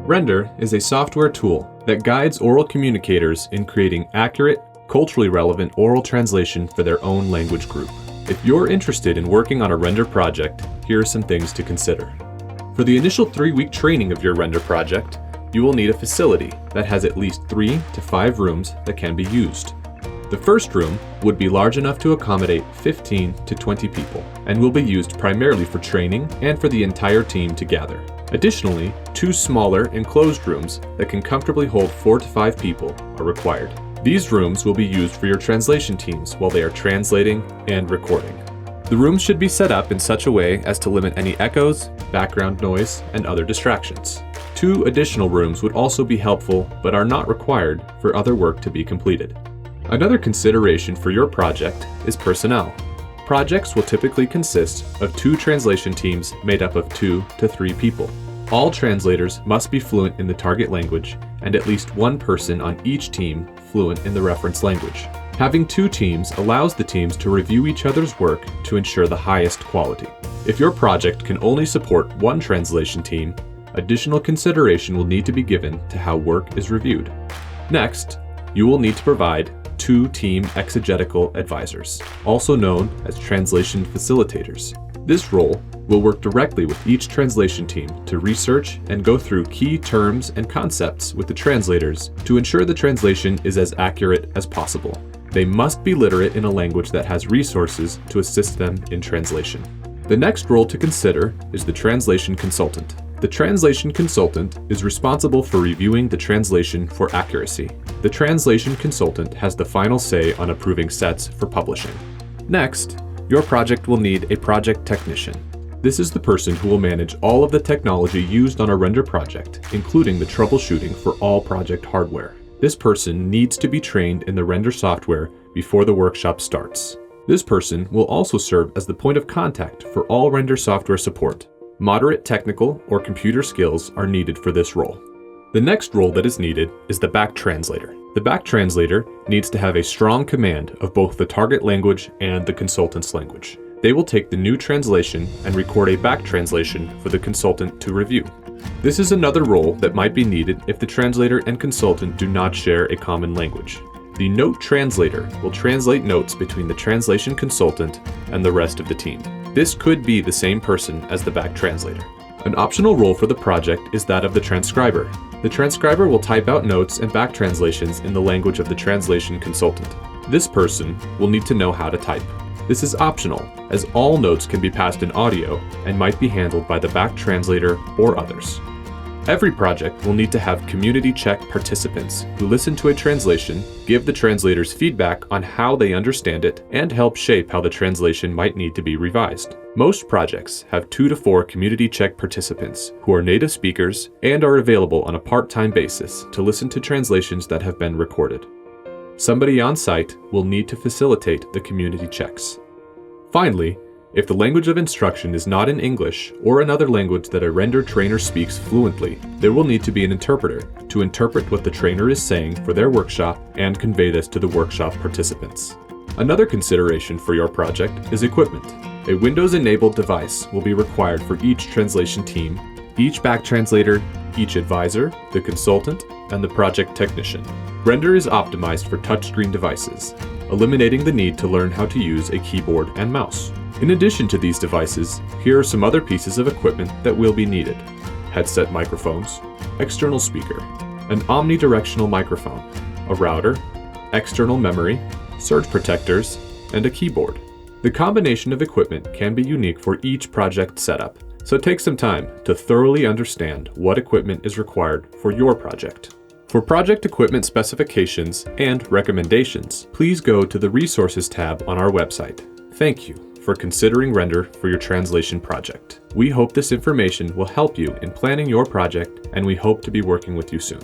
Render is a software tool that guides oral communicators in creating accurate, culturally relevant oral translation for their own language group. If you're interested in working on a Render project, here are some things to consider. For the initial 3-week training of your Render project, you will need a facility that has at least 3 to 5 rooms that can be used. The first room would be large enough to accommodate 15 to 20 people and will be used primarily for training and for the entire team to gather. Additionally, 2 smaller enclosed rooms that can comfortably hold 4 to 5 people are required. These rooms will be used for your translation teams while they are translating and recording. The rooms should be set up in such a way as to limit any echoes, background noise, and other distractions. 2 additional rooms would also be helpful but are not required for other work to be completed. Another consideration for your project is personnel. Projects will typically consist of 2 translation teams made up of 2 to 3 people. All translators must be fluent in the target language and at least 1 person on each team fluent in the reference language. Having 2 teams allows the teams to review each other's work to ensure the highest quality. If your project can only support 1 translation team, additional consideration will need to be given to how work is reviewed. Next, you will need to provide 2 team exegetical advisors, also known as translation facilitators. This role will work directly with each translation team to research and go through key terms and concepts with the translators to ensure the translation is as accurate as possible. They must be literate in a language that has resources to assist them in translation. The next role to consider is the translation consultant. The translation consultant is responsible for reviewing the translation for accuracy. The translation consultant has the final say on approving sets for publishing. Next, your project will need a project technician. This is the person who will manage all of the technology used on a Render project, including the troubleshooting for all project hardware. This person needs to be trained in the Render software before the workshop starts. This person will also serve as the point of contact for all Render software support. Moderate technical or computer skills are needed for this role. The next role that is needed is the back translator. The back translator needs to have a strong command of both the target language and the consultant's language. They will take the new translation and record a back translation for the consultant to review. This is another role that might be needed if the translator and consultant do not share a common language. The note translator will translate notes between the translation consultant and the rest of the team. This could be the same person as the back translator. An optional role for the project is that of the transcriber. The transcriber will type out notes and back translations in the language of the translation consultant. This person will need to know how to type. This is optional, as all notes can be passed in audio and might be handled by the back translator or others. Every project will need to have community check participants who listen to a translation, give the translators feedback on how they understand it, and help shape how the translation might need to be revised. Most projects have 2 to 4 community check participants who are native speakers and are available on a part-time basis to listen to translations that have been recorded. Somebody on site will need to facilitate the community checks. Finally, if the language of instruction is not in English or another language that a Render trainer speaks fluently, there will need to be an interpreter to interpret what the trainer is saying for their workshop and convey this to the workshop participants. Another consideration for your project is equipment. A Windows-enabled device will be required for each translation team, each back translator, each advisor, the consultant, and the project technician. Render is optimized for touchscreen devices, eliminating the need to learn how to use a keyboard and mouse. In addition to these devices, here are some other pieces of equipment that will be needed: headset microphones, external speaker, an omnidirectional microphone, a router, external memory, surge protectors, and a keyboard. The combination of equipment can be unique for each project setup, so take some time to thoroughly understand what equipment is required for your project. For project equipment specifications and recommendations, please go to the Resources tab on our website. Thank you for considering Render for your translation project. We hope this information will help you in planning your project, and we hope to be working with you soon.